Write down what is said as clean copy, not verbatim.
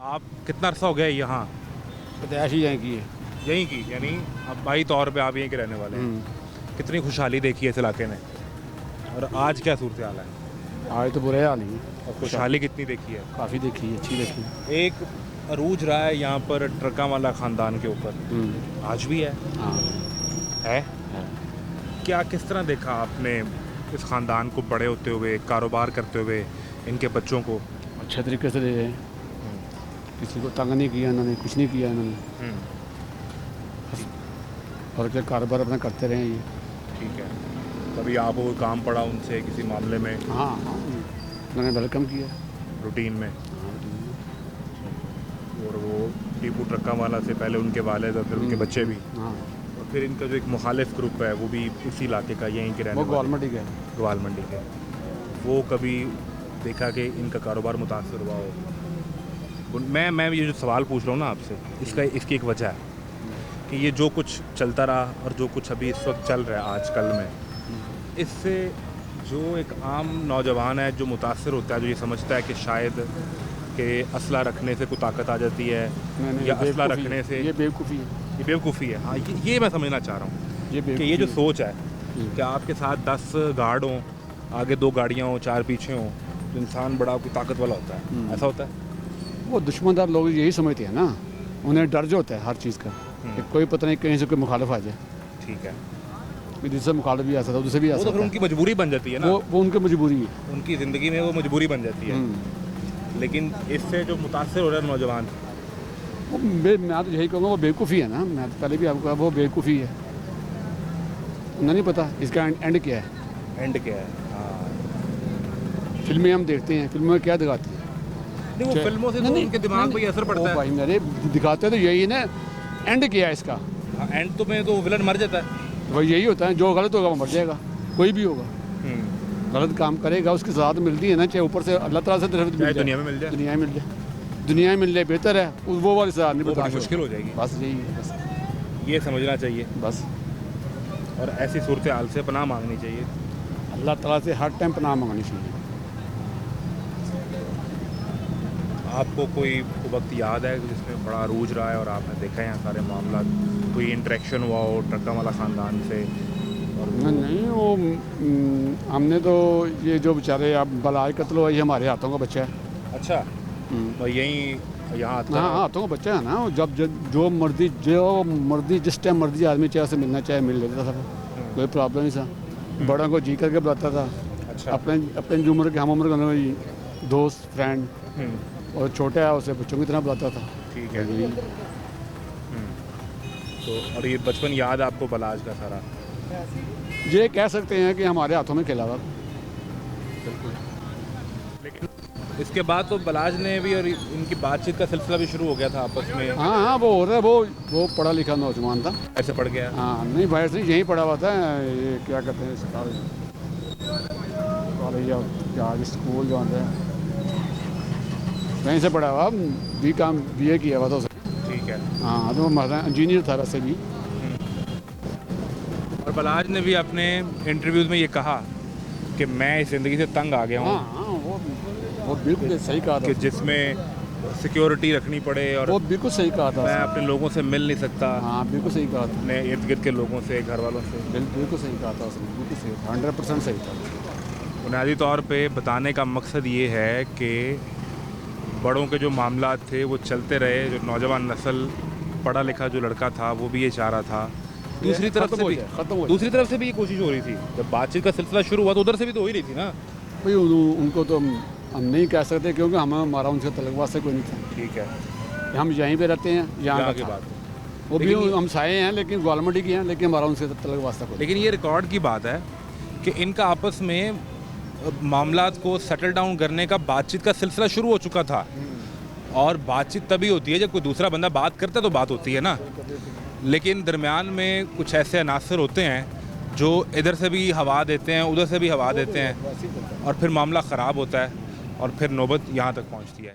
आप कितना अरसा हो गया यहाँ? पैदाइश ही यहीं की है। यहीं की, यानी अब भाई तौर पे आप यहीं के रहने वाले हैं। कितनी खुशहाली देखी है इस इलाके ने, और आज क्या सूरत हाल है? आज तो बुरे हाल ही है। और खुशहाली कितनी देखी है? काफ़ी देखी है, अच्छी देखी है। एक अरूज रहा है यहाँ पर ट्रकावाला ख़ानदान के ऊपर, आज भी है? हाँ है। है। क्या किस तरह देखा आपने इस ख़ानदान को बड़े होते हुए, कारोबार करते हुए, इनके बच्चों को? अच्छे तरीके से रहे हैं, किसी को तंग नहीं किया इन्होंने, कुछ नहीं किया इन्होंने, और क्या कारोबार अपना करते रहे ये। ठीक है। कभी आपको कोई काम पड़ा उनसे किसी मामले में? हाँ हाँ, उन्होंने वेलकम किया रूटीन में। और वो टीपू ट्रकावाला से पहले उनके वालिद और फिर उनके बच्चे भी। हाँ। और फिर इनका जो एक मुखालिफ ग्रुप है वो भी इसी इलाके का, यहीं के रहने वो वाले, ग्वालमंडी का है। ग्वालमंडी के। वो कभी देखा कि इनका कारोबार मुतासर हुआ हो? मैं ये जो सवाल पूछ रहा हूँ ना आपसे, इसकी एक वजह है कि ये जो कुछ चलता रहा और जो कुछ अभी इस वक्त चल रहा है आजकल में, इससे जो एक आम नौजवान है जो मुतासर होता है, जो ये समझता है कि शायद कि असला रखने से कोई ताकत आ जाती है, या असला रखने से ये बेवकूफ़ी है। ये बेवकूफ़ी है। हाँ, ये मैं समझना चाह रहा हूँ कि ये जो सोच है कि आपके साथ 10 गार्ड हों, आगे 2 गाड़ियाँ हों, 4 पीछे हों, तो इंसान बड़ा कोई ताकत वाला होता है, ऐसा होता है? वो दुश्मनदार लोग यही समझते हैं ना, उन्हें डर जो होता है हर चीज़ का, कि कोई पता नहीं कहीं से कोई मुखालिफ आ जाए। ठीक है। जिससे मुखालिफ भी आ सकता है, दूसरे भी आ वो तो सकता फिर है। उनकी मजबूरी बन जाती है ना, वो उनकी मजबूरी है, उनकी ज़िंदगी में वो मजबूरी बन जाती है। लेकिन इससे जो मुतासर हो रहा है नौजवान, मैं तो यही कहूँगा वो बेवकूफ़ी है ना। मैं तो पहले भी आपको कहा वो बेवकूफ़ी है, उन्हें नहीं पता इसका एंड क्या है। एंड क्या है? हाँ, फिल्में हम देखते हैं, फिल्मों में क्या दिखाती है? नहीं वो फिल्मों से तो उनके दिमाग पे ही असर पड़ता है। भाई मेरे दिखाते तो यही ना, एंड क्या है इसका? एंड तो में तो विलन मर जाता है। वही यही होता है, जो गलत होगा वो मर जाएगा, कोई भी होगा। गलत काम करेगा उसकी सज़ा तो मिलती है ना, चाहे ऊपर से अल्लाह ताला से तरफ मिल जाए, दुनिया में मिल जाए, दुनिया में मिल जाए, दुनिया में मिल जाए बेहतर है। वो वाली सज़ा नहीं बता, मुश्किल हो जाएगी। बस यही है, बस ये समझना चाहिए बस। और ऐसी सूरत हाल से पनाह मांगनी चाहिए। अल्लाह ताला से हर टाइम पनाह मांगनी चाहिए। आपको कोई वक्त याद है जिसमें बड़ा अरूज रहा है और आपने देखा है यहाँ सारे मामला, कोई इंटरेक्शन हुआ हो ट्रकावाला ख़ानदान से? और नहीं वो हमने तो ये जो बेचारे अब बलाय कत्ल हुआ, ये हमारे हाथों का बच्चा है। अच्छा, और यहीं यहाँ आता है? हाँ, हाथों का बच्चा है ना। जब जो मर्जी जिस टाइम मर्जी आदमी चाहे उसे मिलना चाहे मिल लेता था, कोई प्रॉब्लम नहीं था। बड़ों को जी करके बुलाता था। अच्छा। अपने जो उम्र के हम उम्र का दोस्त फ्रेंड, और छोटे है उसे बच्चों की तरह बुलाता था। ठीक है। तो और ये बचपन याद आपको बलाज का सारा? ये कह सकते हैं कि हमारे हाथों में खेला हुआ। लेकिन इसके बाद तो बलाज ने भी, और इनकी बातचीत का सिलसिला भी शुरू हो गया था आपस में। हाँ, वो हो रहा है। वो पढ़ा लिखा नौजवान था। ऐसे पड़ गया? हाँ, नहीं भाई से यहीं पढ़ा हुआ था। ये क्या कहते हैं कॉलेज या स्कूल जो है वहीं से पढ़ा हुआ, BA किया हुआ था उसे। ठीक है। हाँ, तो वो इंजीनियर था वैसे भी। और बलाज ने भी अपने इंटरव्यूज़ में ये कहा कि मैं इस ज़िंदगी से तंग आ गया हूँ। हाँ, वो बिल्कुल सही कहा था कि जिसमें सिक्योरिटी रखनी पड़े, और वो बिल्कुल सही कहा था। मैं अपने लोगों से मिल नहीं सकता। हाँ, बिल्कुल सही कहा था। अपने इर्द गिर्द के लोगों से, घर वालों से। बिल्कुल सही कहा था उसने, बिल्कुल सही था, 100% सही था। बुनियादी तौर पे बताने का मकसद ये है कि बड़ों के जो मामला थे वो चलते रहे। जो नौजवान नस्ल, पढ़ा लिखा जो लड़का था, वो भी ये चाह रहा था। दूसरी तरफ से भी ये कोशिश हो रही थी। जब बातचीत का सिलसिला शुरू हुआ तो उधर से भी तो हो ही रही थी ना भाई। उनको तो हम नहीं कह सकते, क्योंकि हमारा उनसे तल्लुक वास्ता कोई नहीं था। ठीक है। हम यहीं पे रहते हैं, यहाँ की बात। वो भी हम साए हैं, लेकिन ग्वालमंडी के हैं, लेकिन हमारा उनसे तल्लुक वास्ता कोई। लेकिन ये रिकॉर्ड की बात है कि इनका आपस में मामलात को सेटल डाउन करने का, बातचीत का सिलसिला शुरू हो चुका था। और बातचीत तभी होती है जब कोई दूसरा बंदा बात करता है, तो बात होती है ना। लेकिन दरमियान में कुछ ऐसे अनासर होते हैं जो इधर से भी हवा देते हैं, उधर से भी हवा देते हैं, और फिर मामला ख़राब होता है, और फिर नौबत यहाँ तक पहुँचती है।